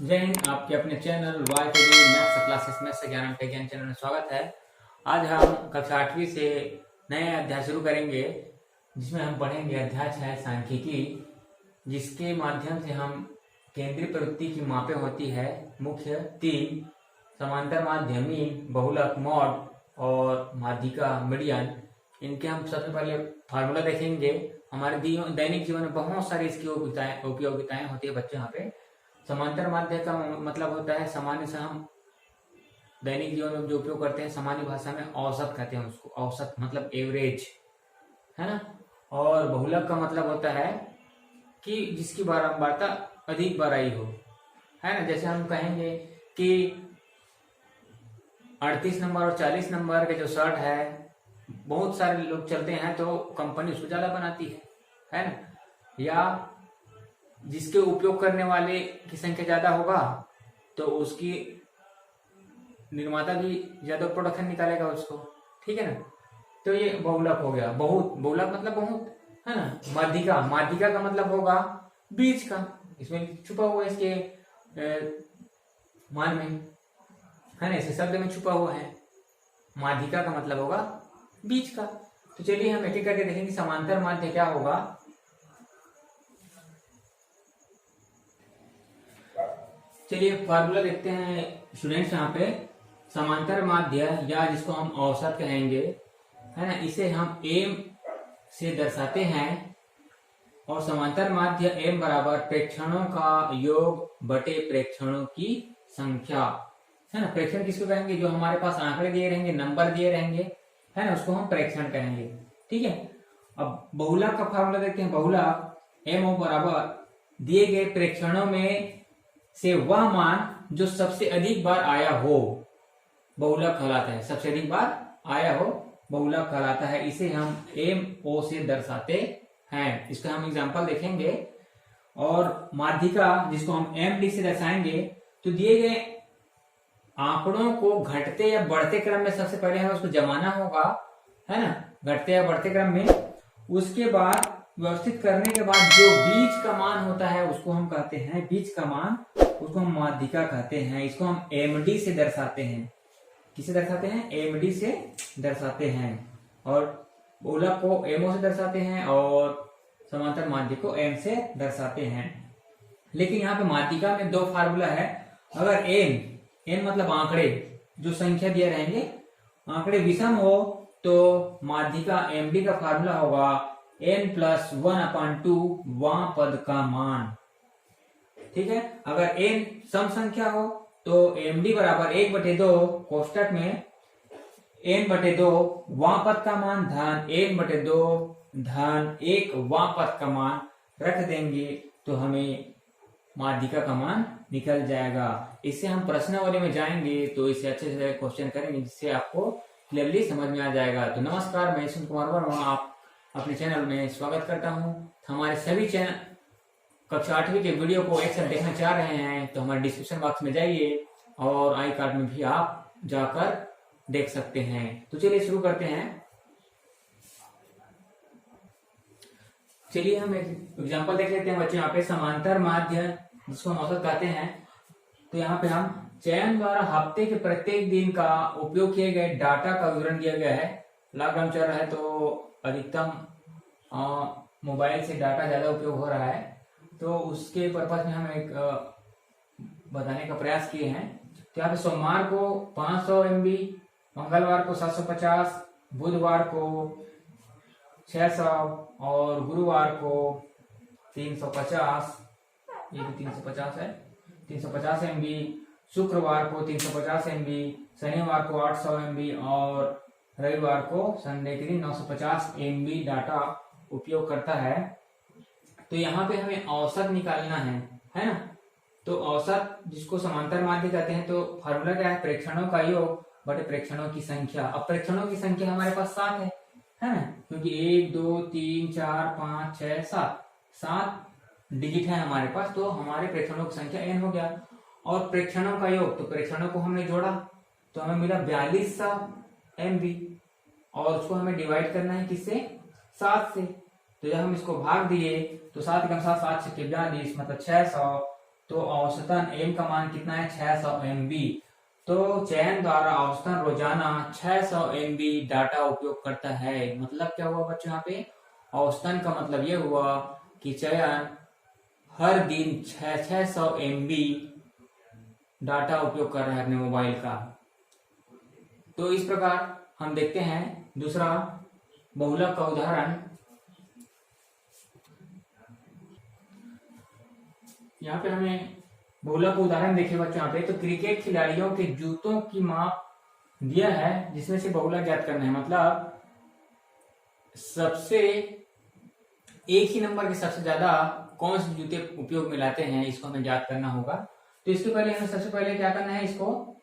जय हिंद। आपके अपने चैनल मैथ्स क्लासेस में से ज्ञान चैनल में स्वागत है। आज हम कक्षा 8वीं से नए अध्याय शुरू करेंगे, जिसमें हम पढ़ेंगे अध्याय 6 सांख्यिकी, जिसके माध्यम से हम केंद्रीय प्रवृत्ति की मापें होती है मुख्य 3, समांतर माध्यमी, बहुलक मॉड और माध्यिका मीडियन। इनके हम सबसे पहले फार्मूला देखेंगे। हमारे दैनिक जीवन में बहुत सारी इसकी उपयोगिताएं होती है बच्चे। यहाँ पे समांतर माध्य का मतलब होता है सामान्य से हम दैनिक जीवन में जो उपयोग करते हैं, सामान्य भाषा में औसत कहते हैं उसको। औसत मतलब एवरेज, है ना। और बहुलक का मतलब होता है कि जिसकी बारंबारता अधिक बार आई हो, है ना। जैसे हम कहेंगे कि 38 नंबर और 40 नंबर के जो शर्ट है, बहुत सारे लोग चलते हैं तो कंपनी उसको ज्यादा बनाती है ना। या जिसके उपयोग करने वाले की संख्या ज्यादा होगा तो उसकी निर्माता भी ज्यादा प्रोडक्शन निकालेगा उसको, ठीक है ना। तो ये बहुलक हो गया। बहुलक मतलब बहुत, है ना। माध्यिका का मतलब होगा बीच का। इसमें छुपा हुआ है, इसके मान में, है ना, इसे शब्द में छुपा हुआ है। माध्यिका का मतलब होगा बीच का। तो चलिए हम एक एक करके देखेंगे समांतर माध्य क्या होगा। चलिए फार्मूला देखते हैं स्टूडेंट्स। यहाँ पे समांतर माध्य, या जिसको हम औसत कहेंगे, है ना, इसे हम एम से दर्शाते हैं। और समांतर माध्य एम बराबर प्रेक्षणों का योग बटे प्रेक्षणों की संख्या, है ना। प्रेक्षण किसको कहेंगे? जो हमारे पास आंकड़े दिए रहेंगे, नंबर दिए रहेंगे, है ना, उसको हम प्रेक्षण कहेंगे, ठीक है। अब बहुलक का फार्मूला देखते हैं। बहुलक एम बराबर दिए गए प्रेक्षणों में से वह मान जो सबसे अधिक बार आया हो, बहुलक कहलाता है। सबसे अधिक बार आया हो बहुलक कहलाता है। इसे हम एम ओ से दर्शाते हैं। इसका हम एग्जांपल देखेंगे। और माध्यिका, जिसको हम एम डी से दर्शाएंगे, तो दिए गए आंकड़ों को घटते या बढ़ते क्रम में सबसे पहले हमें उसको जमाना होगा, है ना, घटते या बढ़ते क्रम में। उसके बाद व्यवस्थित करने के बाद जो बीच का मान होता है उसको हम कहते हैं बीच का मान, उसको हम माध्यिका कहते हैं। इसको हम एमडी से दर्शाते हैं। किसे दर्शाते हैं? एमडी से दर्शाते हैं। और बहुलक को एमओ से दर्शाते हैं और समांतर माध्य को एम से दर्शाते हैं। लेकिन यहाँ पे माध्यिका में दो फार्मूला है। अगर एन मतलब आंकड़े, जो संख्या दिए रहेंगे, आंकड़े विषम हो तो माध्यिका एमडी का फार्मूला होगा n+1/2 वहां पद का मान, ठीक है। अगर n सम संख्या हो तो md बराबर 1/2 कोष्टक में n/2 वहां पद का मान धन n/2 धन 1 वहां पद का मान रख देंगे तो हमें माध्यिका का मान निकल जाएगा। इससे हम प्रश्नावली में जाएंगे तो इसे अच्छे से क्वेश्चन करेंगे, जिससे आपको क्लियरली समझ में आ जाएगा। तो नमस्कार, मैं यशवंत कुमार वर्मा, आप अपने चैनल में स्वागत करता हूं। हमारे सभी चैनल कक्षा 8वीं के वीडियो को एक साथ देखना चाह रहे हैं तो हमारे डिस्क्रिप्शन बॉक्स में जाइए और आई कार्ड में भी आप जाकर देख सकते हैं। तो चलिए शुरू करते हैं। चलिए हम एक एग्जांपल देख लेते हैं बच्चे। यहाँ पे समांतर माध्य, जिसको हम औसत कहते हैं, तो यहाँ पे हम चयन द्वारा हफ्ते के प्रत्येक दिन का उपयोग किए गए डाटा का विवरण दिया गया है। लॉकडाउन चल रहा है तो अधिकतम मोबाइल से डाटा ज्यादा उपयोग हो रहा है, तो उसके पर्पज में हम एक बताने का प्रयास किए हैं। तो यहाँ पे सोमवार को 500 MB, मंगलवार को 750, बुधवार को 600 और गुरुवार को 350, ये भी 350 है, 350 MB, शुक्रवार को 350 MB, शनिवार को 800 MB और रविवार को संडे के दिन 950 MB डाटा उपयोग करता है। तो यहाँ पे हमें औसत निकालना है ना। तो औसत, जिसको समांतर माध्य कहते हैं, तो फार्मूला क्या है? प्रेक्षणों का योग बटे प्रेक्षणों की संख्या। अब प्रेक्षणों की संख्या हमारे पास 7 है ना, क्योंकि 1 2 3 4 5 6 7 डिजिट है हमारे पास, तो हमारे प्रेक्षणों की संख्या n हो गया। और प्रेक्षणों का योग, तो प्रेक्षणों को हमने जोड़ा तो हमें मिला 4200 MB, और उसको हमें डिवाइड करना है किससे? 7 से। तो जब हम इसको भाग दिए तो 7 × 7 = 7 × 42, मतलब 600 तो औसतन एम का मान कितना है 600 MB। तो चयन द्वारा औसतन रोजाना 600 MB डाटा उपयोग करता है। मतलब क्या हुआ बच्चों, यहाँ पे औसतन का मतलब ये हुआ कि चयन हर दिन 600 MB डाटा उपयोग कर रहा है अपने मोबाइल का। तो इस प्रकार हम देखते हैं दूसरा बहुलक का उदाहरण। यहाँ पे हमें बहुलक का उदाहरण देखिए बच्चों, यहाँ पे तो क्रिकेट खिलाड़ियों के जूतों की माप दिया है जिसमें से बहुलक ज्ञात करना है। मतलब सबसे एक ही नंबर के सबसे ज्यादा कौन से जूते उपयोग में लाते हैं, इसको हमें ज्ञात करना होगा। तो इसके पहले हमें सबसे पहले क्या करना है, इसको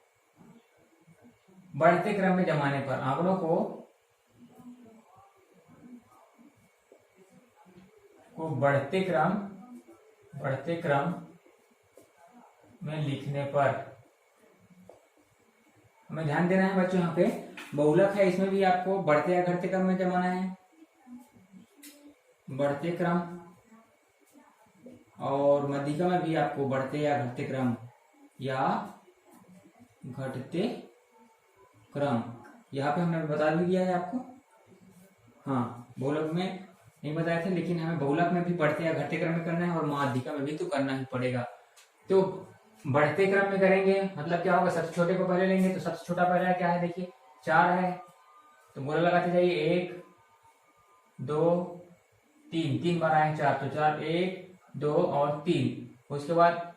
बढ़ते क्रम में जमाने पर आंकड़ों को बढ़ते क्रम में लिखने पर हमें ध्यान देना है बच्चों। यहाँ पे बहुलक है, इसमें भी आपको बढ़ते या घटते क्रम में जमाना है। बढ़ते क्रम और मध्यिका में भी आपको बढ़ते या घटते क्रम या घटते क्रम, यहाँ पे हमने बता भी दिया है आपको। हाँ, बहुलक में नहीं बताए थे, लेकिन हमें बहुलक में भी बढ़ते या घटते क्रम में करना है और माध्यिका में भी तो करना ही पड़ेगा। तो बढ़ते क्रम में करेंगे मतलब क्या होगा, सबसे छोटे को पहले लेंगे। तो सबसे छोटा पहला क्या है, देखिए 4 है, तो गोला लगाते जाइए 1 2 3, 3 बार आए 4, तो 4 1 2 और 3। उसके बाद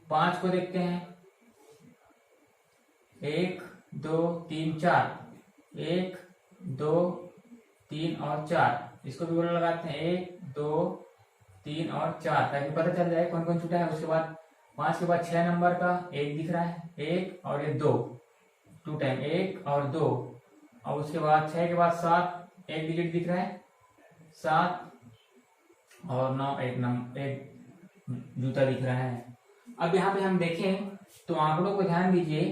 5 को देखते हैं, 1 2 3 4, 1 2 3 और 4। इसको भी गोला लगाते हैं 1 2 3 और 4, ताकि पता चल जाए कौन कौन छूटा है। उसके बाद 5 के बाद 6 नंबर का 1 दिख रहा है, 1 और ये 2, 2 टाइम 1 और 2। और उसके बाद 6 के बाद 7, 1 डिजिट दिख रहा है 7 और 9, एक जूता दिख रहा है। अब यहाँ पे हम देखें तो आंकड़ों को ध्यान दीजिए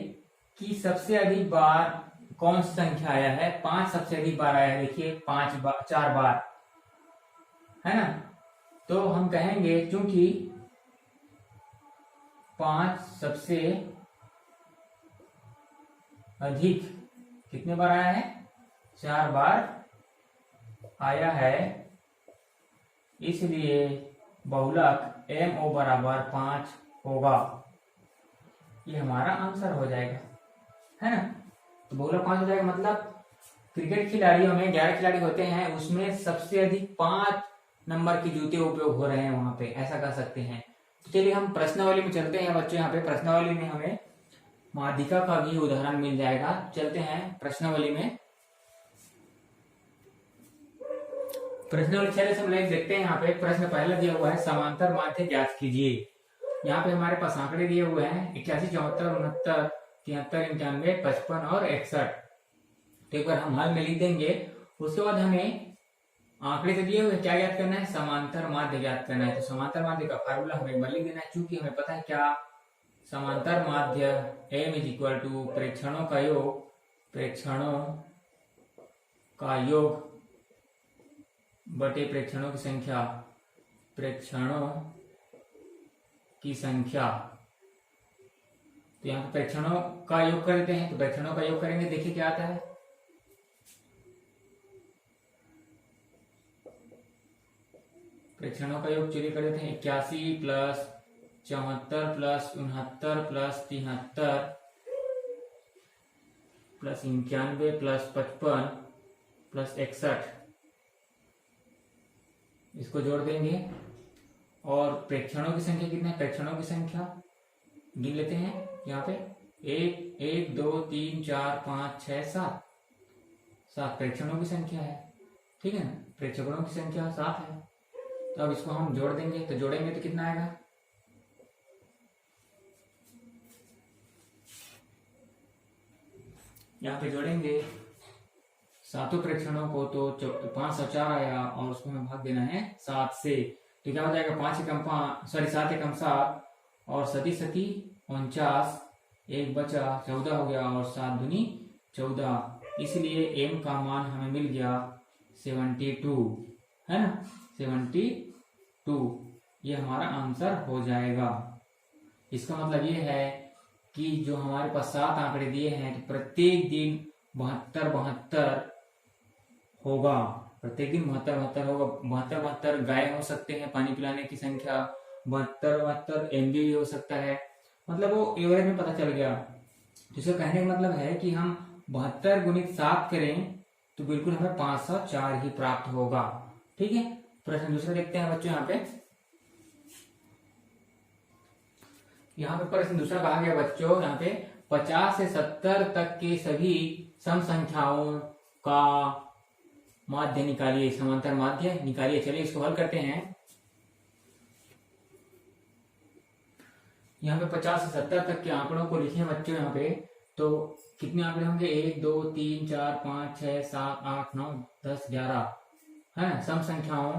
कि सबसे अधिक बार कौन सी संख्या आया है। 5 सबसे अधिक बार आया है, देखिए 4 बार है ना। तो हम कहेंगे चूंकि 5 सबसे अधिक कितने बार आया है, 4 बार आया है, इसलिए बहुलक MO बराबर 5 होगा। ये हमारा आंसर हो जाएगा, है ना। तो बहुलक 5 हो जाएगा। मतलब क्रिकेट खिलाड़ियों में 11 खिलाड़ी होते हैं, उसमें सबसे अधिक 5 नंबर के जूते उपयोग हो रहे हैं वहां पे, ऐसा कर सकते हैं। तो चलिए हम प्रश्नावली में चलते हैं बच्चों। यहाँ पे प्रश्नावली में हमें माध्यिका का भी उदाहरण मिल जाएगा। चलते हैं प्रश्नावली में। प्रश्नावली 6 से हम देखते हैं। यहाँ पे प्रश्न पहला दिया हुआ है, समांतर माध्य ज्ञात कीजिए। यहाँ पे हमारे पास आंकड़े दिए हुए हैं 81 74 69 73 91 55 और 61। तो एक बार हम हल में लिख देंगे। उसके बाद हमें आंकड़े से दिए हुए क्या ज्ञात करना है, समांतर माध्य ज्ञात करना है। तो समांतर माध्य का फार्मूला हमें एक बार लिख देना है, चूंकि हमें पता है क्या, समांतर माध्य M = प्रेक्षणों का योग बटे प्रेक्षणों की संख्या। तो यहाँ पे प्रेक्षणों का योग कर देते हैं। तो प्रेक्षणों का योग करेंगे, देखिए क्या आता है। प्रेक्षणों का योग चलिए कर देते हैं, 81 plus 74 plus 69 plus 73 plus 91 plus 55 plus 61, इसको जोड़ देंगे। और प्रेक्षणों की संख्या कितना है, प्रेक्षणों की संख्या गिन लेते हैं। यहाँ पे 1 1 2 3 4 5 6 7 प्रेक्षणों की संख्या है, ठीक है ना। प्रेक्षकों की संख्या 7 है। तो अब इसको हम जोड़ देंगे। तो जोड़ेंगे तो कितना आएगा, यहाँ पे जोड़ेंगे 7 प्रेक्षणों को, तो 504 आया और उसको हमें भाग देना है 7 से। तो क्या हो जाएगा, 5 एकम 5, सॉरी 7 एकम 7 और 7 7 49, 1 बचा 14 हो गया और 7 दूनी 14। इसलिए M का मान हमें मिल गया 72, है ना, 72। ये हमारा आंसर हो जाएगा। इसका मतलब ये है कि जो हमारे पास 7 आंकड़े दिए हैं तो प्रत्येक दिन 72 होगा। प्रत्येक दिन 72 होगा। 72 गाय हो सकते हैं पानी पिलाने की संख्या, 72 MB भी हो सकता है। मतलब वो एवरेज में पता चल गया। तो इसका कहने का मतलब है कि हम 72 गुणित 7 करें तो बिल्कुल हमें 504 ही प्राप्त होगा। ठीक है, प्रश्न दूसरा देखते हैं बच्चों। यहाँ पे प्रश्न दूसरा कहा गया बच्चों, यहाँ पे 50 से 70 तक के सभी सम संख्याओं का माध्य निकालिए, समांतर माध्य निकालिए। चलिए इसको हल करते हैं। यहाँ पे 50 से 70 तक के आंकड़ों को लिखे बच्चों। यहाँ पे तो कितने आंकड़े होंगे? 1 2 3 4 5 6 7 8 9 10 11 है ना। सम संख्याओं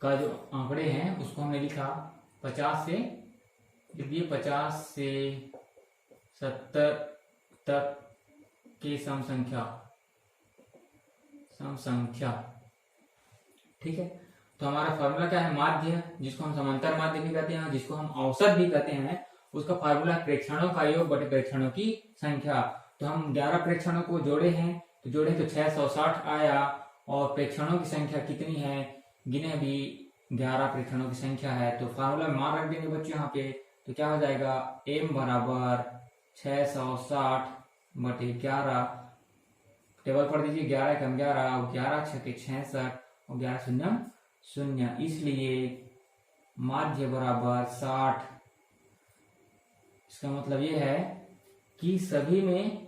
का जो आंकड़े हैं उसको हमने लिखा 50 से, देखिए 50 से 70 तक की सम संख्या। ठीक है, तो हमारा फॉर्मूला क्या है? माध्य, जिसको हम समांतर माध्य भी कहते हैं, जिसको हम औसत भी कहते हैं, उसका फॉर्मूला प्रेक्षणों का योग बटे प्रेक्षणों की संख्या। तो हम 11 प्रेक्षणों को जोड़े हैं, तो जोड़े तो 660 आया। और प्रेक्षणों की संख्या कितनी है? गिने भी 11 प्रेक्षणों की संख्या है। तो फॉर्मूला में मान रख देंगे बच्चों यहाँ पे। तो क्या हो जाएगा? m बराबर 660 बटे 11। टेबल पढ़ दीजिए, 11 कम 11 और 11 छके 66 और 11 शून्य 0, इसलिए माध्य बराबर 60। इसका मतलब ये है कि सभी में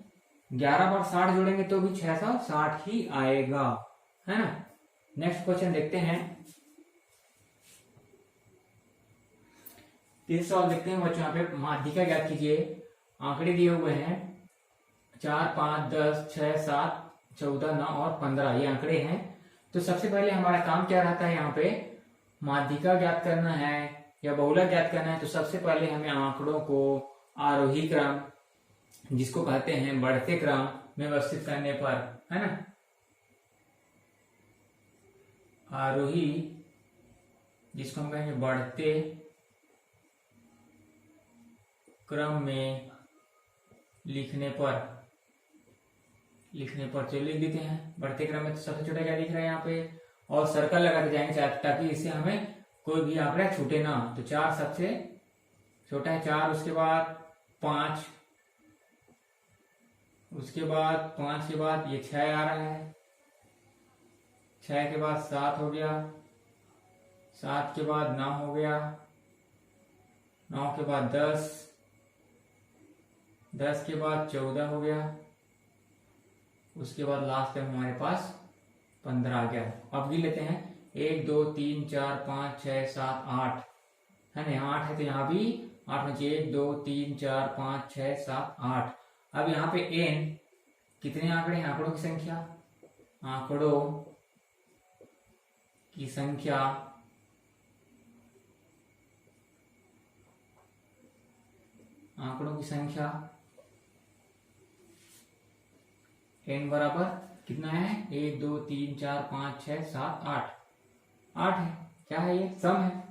11 बार 60 जोड़ेंगे तो भी 660 ही आएगा, है ना। नेक्स्ट क्वेश्चन देखते हैं। तीसरा सवाल देखते हैं बच्चों। यहाँ पे माध्यिका ज्ञात कीजिए। आंकड़े दिए हुए हैं 4 5 10 6 7 14 9 और 15, ये आंकड़े हैं। तो सबसे पहले हमारा काम क्या रहता है? यहाँ पे माध्यिका ज्ञात करना है या बहुलक ज्ञात करना है। तो सबसे पहले हमें आंकड़ों को आरोही क्रम, जिसको कहते हैं बढ़ते क्रम में व्यवस्थित करने पर, है ना, आरोही जिसको हम कहेंगे बढ़ते क्रम में लिखने पर चलिए लिख देते हैं। बढ़ते क्रम में तो सबसे छोटा क्या लिख रहा है यहाँ पे, और सर्कल लगाते जाएंगे ताकि इससे हमें कोई भी आंकड़ा छूटे ना। तो 4 सबसे छोटा है, 4, उसके बाद 5, उसके बाद 5 के बाद ये 6 आ रहा है, 6 के बाद 7 हो गया, 7 के बाद 9 हो गया, 9 के बाद 10, 10 के बाद 14 हो गया, उसके बाद लास्ट में हमारे पास 15 आ गया। अब गिन लेते हैं, 1 2 3 4 5 6 7 8, है ना। यहाँ 8 है तो यहाँ भी 8 में 1 2 3 4 5 6 7 8। अब यहाँ पे n कितने आंकड़े हैं? आंकड़ों की संख्या, आंकड़ों की संख्या n बराबर कितना है? 1 2 3 4 5 6 7 8, 8 है। क्या है? ये सम है।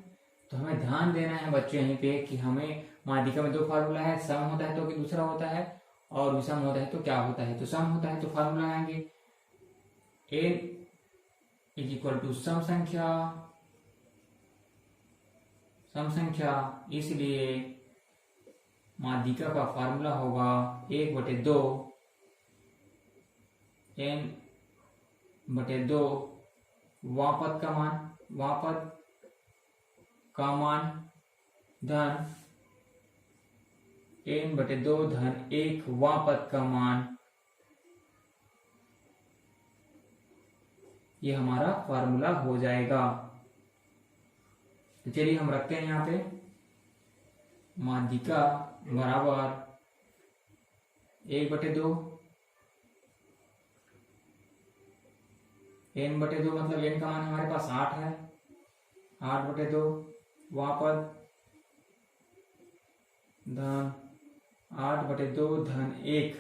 तो हमें ध्यान देना है बच्चों यहीं पे कि हमें माध्यिका में 2 फार्मूला है, सम होता है तो दूसरा होता है, और विषम होता है तो क्या होता है? तो सम होता है तो फार्मूला आएंगे n is equal to some संख्या, इसलिए माध्यिका का फार्मूला होगा 1/2 n/2 वापद का मान धन n/2 धन 1 वापद का मान। ये हमारा फार्मूला हो जाएगा। तो चलिए हम रखते हैं यहाँ पे माध्यिका बराबर 1/2 n/2, मतलब n का मान हमारे पास 8 है, 8/2 वापद धन 8/2 धन 1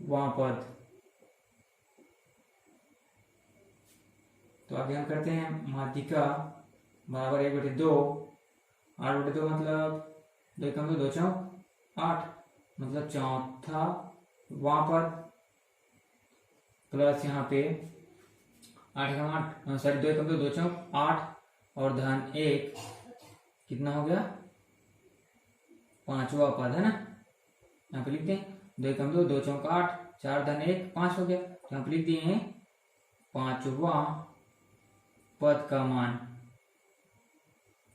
वापद। तो आगे हम करते हैं माध्यिका बराबर 1/2 8/2 मतलब 2 एकम 2 चौक 8, मतलब चौथा वहां पर प्लस यहाँ पे 8 एकम 8 सॉरी 2 एकम 2 चौक 8 और धन 1 कितना हो गया, 5वां पद है ना। यहाँ पे लिखते हैं 2 एकम 2 चौक 8 4 धन 1 5 हो गया। तो यहाँ पे लिख दिए हैं 5वां पद का मान।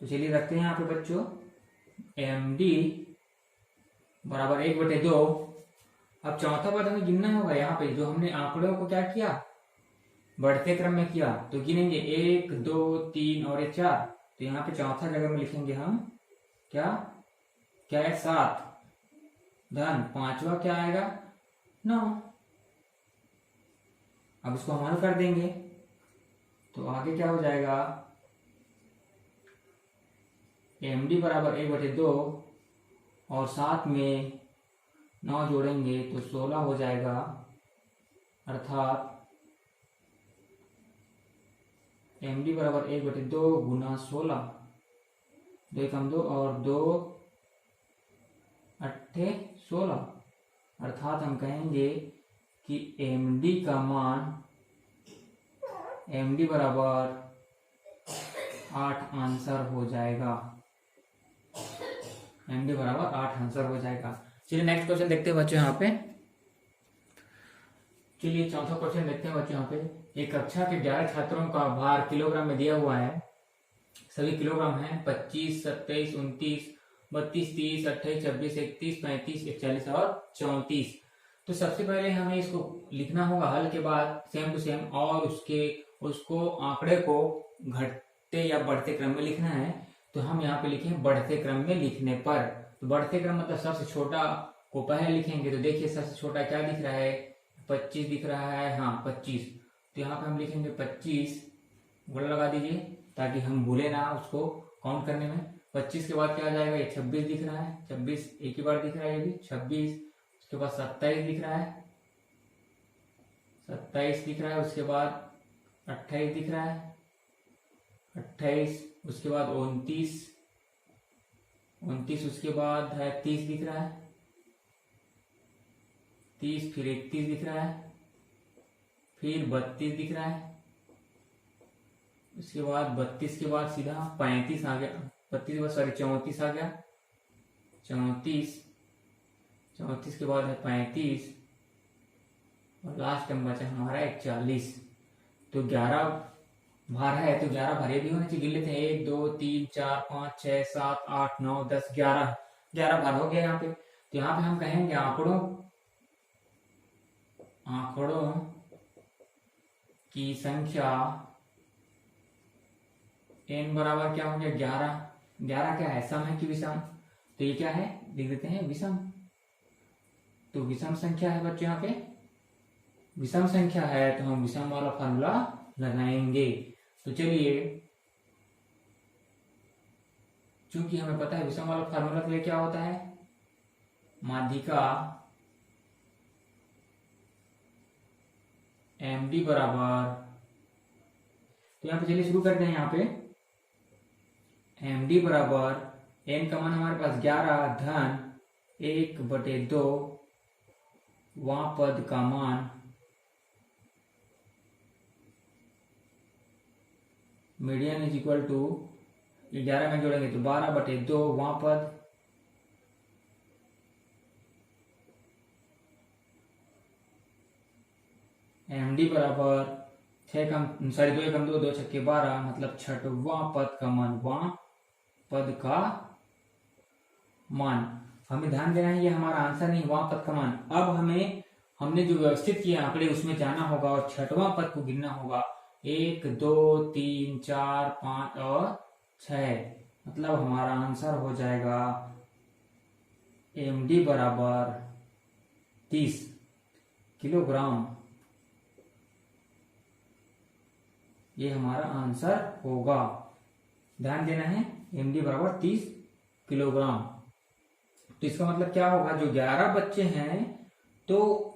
तो चलिए रखते हैं यहाँ पे बच्चों MD बराबर 1/2। अब चौथा पद हमें गिनना होगा। यहाँ पे जो हमने आंकड़ों को क्या किया, बढ़ते क्रम में किया, तो गिनेंगे 1 2 3 और 4। तो यहाँ पे चौथा जगह में लिखेंगे हम क्या क्या है 7 धन 5वां क्या आएगा 9। अब इसको हम हल कर देंगे तो आगे क्या हो जाएगा, MD बराबर 1/2 और 7 में 9 जोड़ेंगे तो 16 हो जाएगा, अर्थात MD बराबर 1/2 गुना 16, 2 एकम 2 और 2 अट्ठे 16, अर्थात हम कहेंगे कि MD का मान MD बराबर 8 आंसर हो जाएगा। MD बराबर 8 आंसर हो जाएगा। चलिए नेक्स्ट क्वेश्चन देखते हैं बच्चों। यहाँ पे चलिए चौथा क्वेश्चन देखते हैं बच्चों। यहाँ पे एक कक्षा के 11 छात्रों का भार किलोग्राम में दिया हुआ है। सभी किलोग्राम है 25, 27, 29, 32, 30, 28, 26, 31, 35, 41 और 34। तो सबसे पहले हमें इसको लिखना होगा हल के बाद सेम टू सेम, और उसको आंकड़े को घटते या बढ़ते क्रम में लिखना है। तो हम यहाँ पे लिखें बढ़ते क्रम में लिखने पर। तो बढ़ते क्रम मतलब सबसे छोटा को पहले लिखेंगे। तो देखिए सबसे छोटा क्या दिख रहा है, 25 दिख रहा है, हाँ 25। तो यहाँ पे हम लिखेंगे 25, गोला लगा दीजिए ताकि हम भूले ना उसको काउंट करने में। 25 के बाद क्या आ जाएगा, ये 26 दिख रहा है, 26 एक ही बार दिख रहा है, ये भी 26। उसके बाद 27 दिख रहा है, 27 दिख रहा है। उसके बाद 28 दिख रहा है, 28। उसके बाद 29, 29। उसके बाद है 30 दिख रहा है, 30। फिर 31 दिख रहा है, फिर 32 दिख रहा है। उसके बाद 32 के बाद सीधा 35 आ गया, 32 के बाद सॉरी 34 आ गया, 34। 34 के बाद है 35 और लास्ट नंबर बचा हमारा 41। तो 11 भार है, तो 11 भरे भी होने चाहिए। गिन लेते हैं 1 2 3 4 5 6 7 8 9 10 11 11 भार हो गया यहाँ पे। तो यहाँ पे हम कहेंगे आंकड़ों की संख्या n बराबर क्या हो गया 11। 11 क्या है, सम है कि विषम? तो ये क्या है, लिख देते हैं विषम। तो विषम संख्या है बच्चों, यहाँ पे विषम संख्या है तो हम विषम वाला फार्मूला लगाएंगे। तो चलिए, चूंकि हमें पता है विषम वाला फार्मूला के लिए क्या होता है, माध्यिका MD बराबर, तो यहाँ पे चलिए शुरू करते हैं। यहाँ पे MD बराबर n का मान हमारे पास 11 धन 1/2 वां पद का मान मीडियन इज इक्वल टू 11 में जोड़ेंगे तो 12/2 वां पद MD बराबर 2 एकम 2 2 छक्के 12, मतलब छठवां पद का मान, वां पद का मान। हमें ध्यान देना है ये हमारा आंसर नहीं, वां पद का मान। अब हमने जो व्यवस्थित किए आंकड़े उसमें जाना होगा और छठवां पद को गिनना होगा। 1 2 3 4 5 और 6, मतलब हमारा आंसर हो जाएगा MD बराबर 30 किलोग्राम। ये हमारा आंसर होगा। ध्यान देना है MD बराबर 30 किलोग्राम। तो इसका मतलब क्या होगा, जो 11 बच्चे हैं तो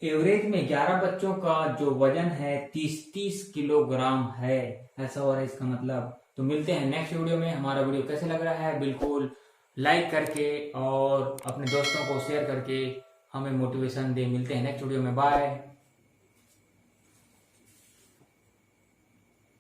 एवरेज में 11 बच्चों का जो वजन है 30-30 किलोग्राम है, ऐसा हो रहा है इसका मतलब। तो मिलते हैं नेक्स्ट वीडियो में। हमारा वीडियो कैसे लग रहा है बिल्कुल लाइक करके और अपने दोस्तों को शेयर करके हमें मोटिवेशन दे। मिलते हैं नेक्स्ट वीडियो में, बाय।